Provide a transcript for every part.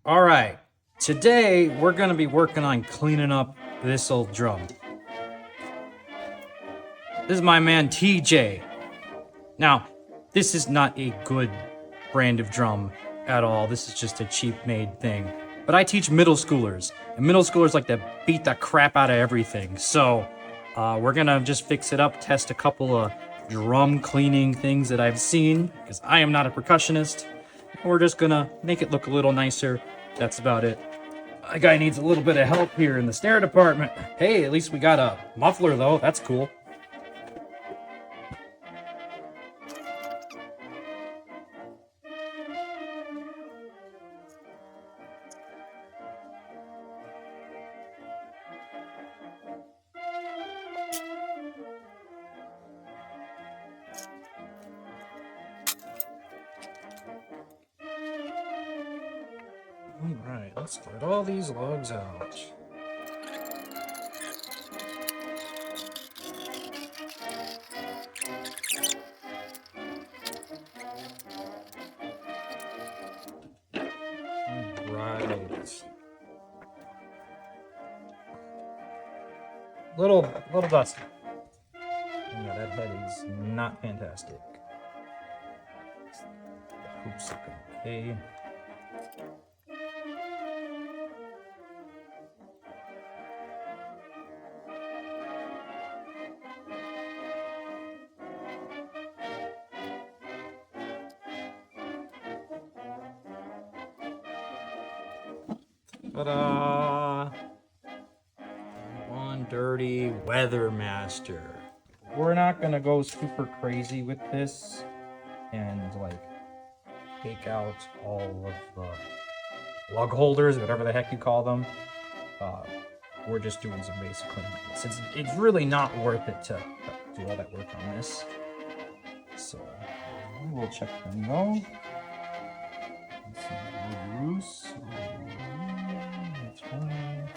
All right, today we're gonna be working on cleaning up this old drum. This is my man TJ. Now, this is not a good brand of drum at all. This is just a cheap made thing. But I teach middle schoolers, and middle schoolers like to beat the crap out of everything. So, we're gonna just fix it up, test a couple of drum cleaning things that I've seen, because I am not a percussionist. We're just gonna make it look a little nicer. That's about it. My guy needs a little bit of help here in the snare department. Hey, at least we got a muffler though. That's cool. Alright, let's get all these logs out. Right. Little dusty. Yeah, that head is not fantastic. The hoops look okay. Ta-da! One dirty Weathermaster. We're not gonna go super crazy with this and like take out all of the lug holders, whatever the heck you call them. We're just doing some basic cleaning. Since it's really not worth it to do all that work on this. So we'll check them though. Loose. That's fine.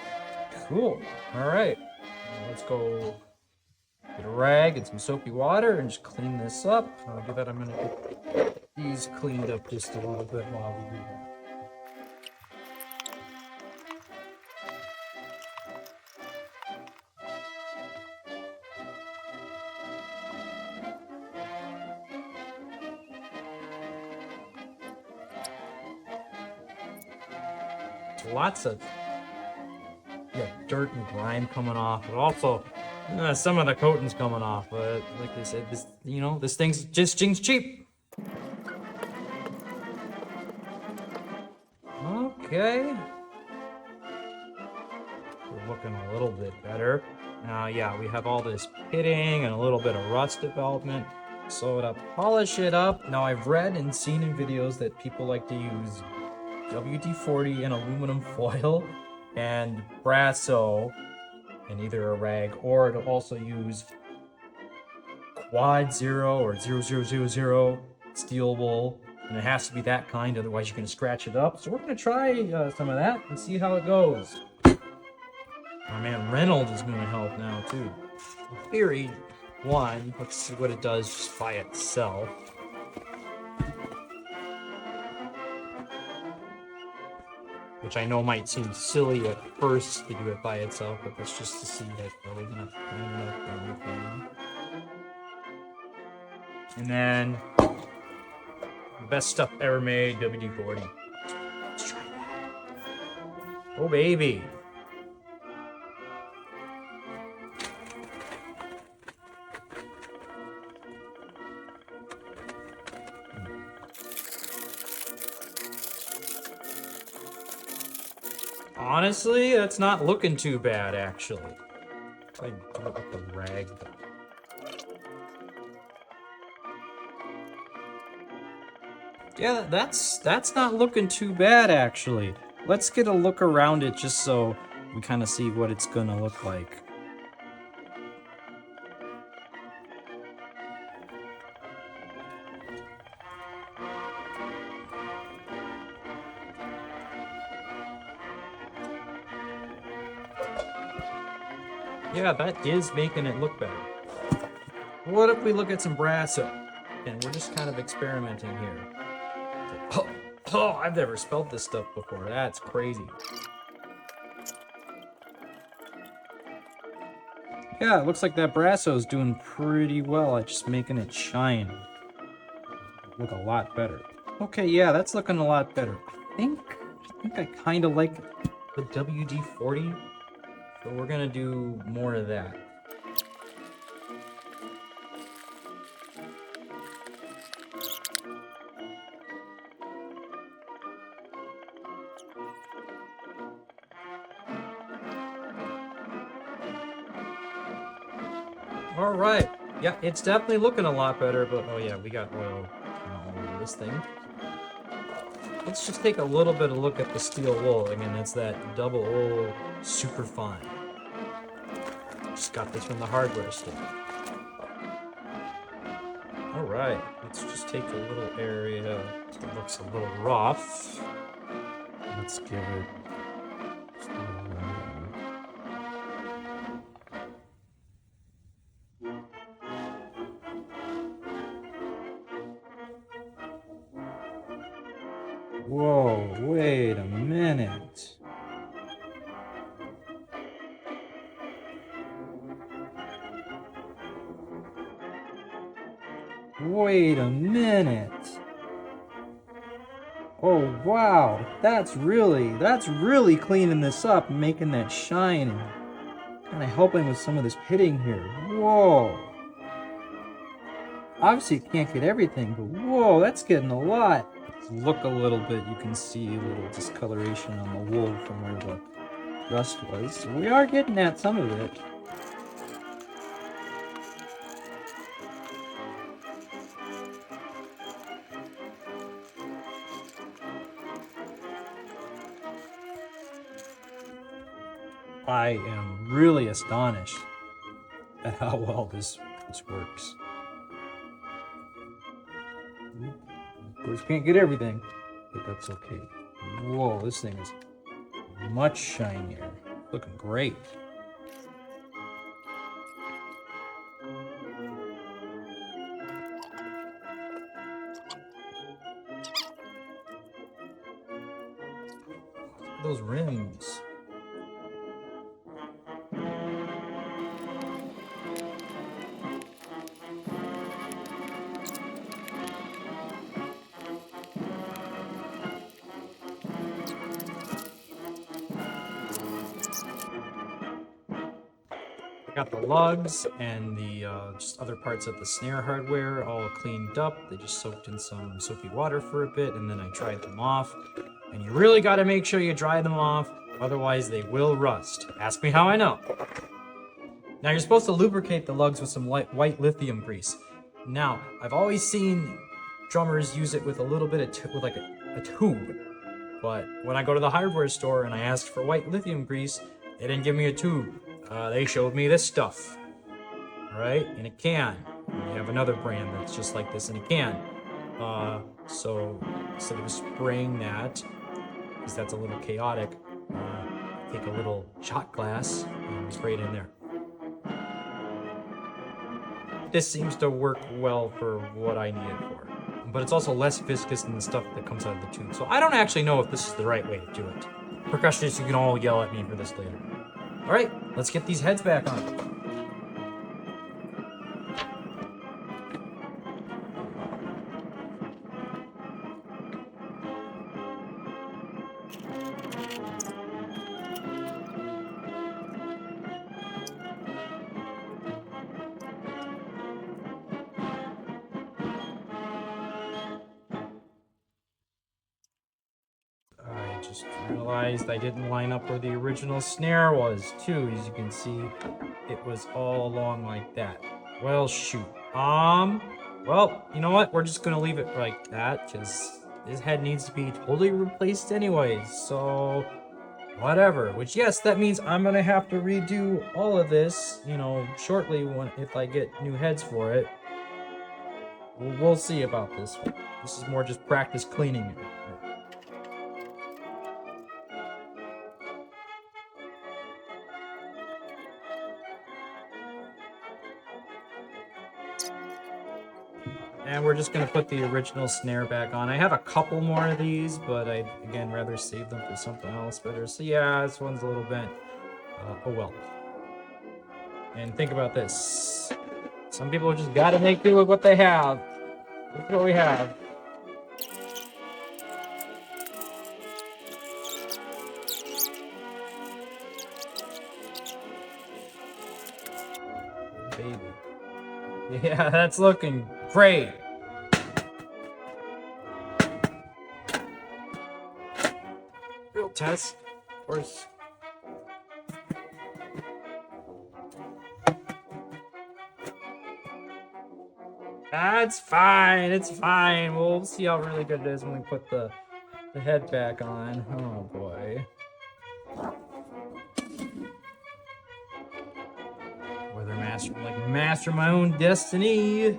Cool. All right. Let's go get a rag and some soapy water and just clean this up. I'll give that a minute to get these cleaned up just a little bit while we do that. Lots of dirt and grime coming off, but also some of the coating's coming off. But like I said, this thing's cheap. Okay, we're looking a little bit better now. Yeah, we have all this pitting and a little bit of rust development. So to polish it up, now I've read and seen in videos that people like to use WD-40 and aluminum foil and Brasso and either a rag, or to also use Quad Zero or 0000 steel wool, and it has to be that kind, otherwise you're going to scratch it up. So we're going to try some of that and see how it goes. My man Reynolds is going to help now too. In theory, let's see what it does just by itself. Which I know might seem silly at first to do it by itself, but that's just to see that we're gonna clean up everything. And then the best stuff ever made, WD-40. Let's try that. Oh baby. Honestly, that's not looking too bad, actually. I do it with the rag. Yeah, that's not looking too bad, actually. Let's get a look around it just so we kind of see what it's gonna look like. Yeah, that is making it look better. What if we look at some Brasso? And we're just kind of experimenting here. Oh, Oh, I've never spelled this stuff before. That's crazy. Yeah, it looks like that Brasso's doing pretty well at just making it shine. Look a lot better. Okay, yeah, that's looking a lot better. I think I kind of like the WD-40, so we're gonna do more of that. All right. Yeah, it's definitely looking a lot better, but oh yeah, we got oil all over this thing. Let's just take a little bit of a look at the steel wool. Again, that's that double O super fine. Just got this from the hardware store. All right, let's just take a little area that looks a little rough. Let's give it just a little, Whoa, wait a minute. Wait a minute. Oh wow, that's really cleaning this up and making that shine and kind of helping with some of this pitting here. Whoa. Obviously you can't get everything, but whoa, that's getting a lot. Look a little bit, you can see a little discoloration on the wool from where the rust was. So we are getting at some of it. I am really astonished at how well this works. Of course, can't get everything, but that's okay. Whoa, this thing is much shinier. Looking great. Those rims. Got the lugs and the just other parts of the snare hardware all cleaned up. They just soaked in some soapy water for a bit, and then I dried them off. And you really got to make sure you dry them off, otherwise they will rust. Ask me how I know. Now you're supposed to lubricate the lugs with some white lithium grease. Now, I've always seen drummers use it with a little bit of with like a tube. But when I go to the hardware store and I asked for white lithium grease, they didn't give me a tube. They showed me this stuff, all right, in a can. And they have another brand that's just like this in a can. So instead of spraying that, because that's a little chaotic, take a little shot glass and spray it in there. This seems to work well for what I need it for, but it's also less viscous than the stuff that comes out of the tube. So I don't actually know if this is the right way to do it. Percussionists, you can all yell at me for this later. All right, let's get these heads back on. I just realized I didn't line up where the original snare was, too. As you can see, it was all along like that. Well, shoot. Well, you know what? We're just gonna leave it like that, because this head needs to be totally replaced anyways, so whatever. Which, yes, that means I'm gonna have to redo all of this, you know, shortly if I get new heads for it. We'll see about this one. This is more just practice cleaning it. And we're just gonna put the original snare back on. I have a couple more of these, but I'd, again, rather save them for something else better. So yeah, this one's a little bent. Oh well. And think about this. Some people just gotta make do with what they have. Look at what we have. Baby. Yeah, that's looking great. Real test, of course. That's fine. It's fine. We'll see how really good it is when we put the head back on. Oh boy. Whether master my own destiny.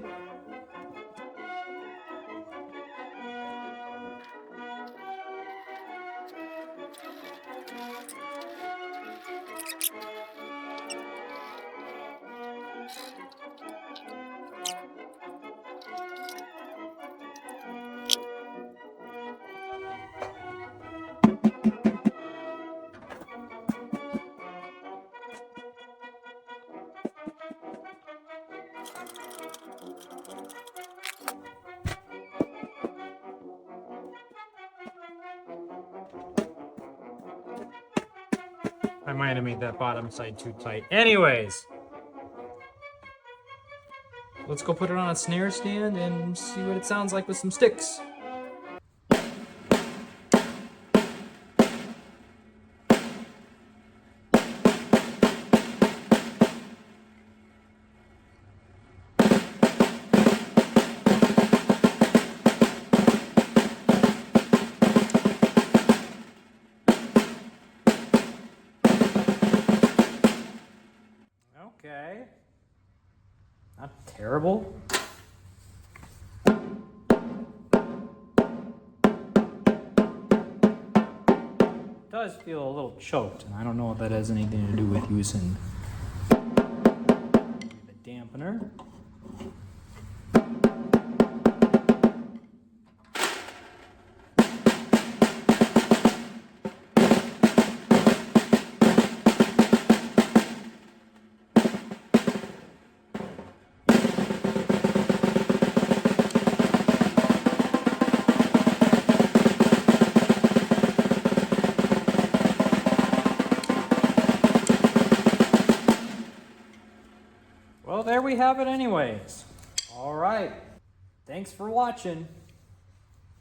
I might have made that bottom side too tight. Anyways, let's go put it on a snare stand and see what it sounds like with some sticks. Okay. Not terrible. It does feel a little choked, and I don't know if that has anything to do with using the dampener. Well, there we have it anyways. All right. Thanks for watching.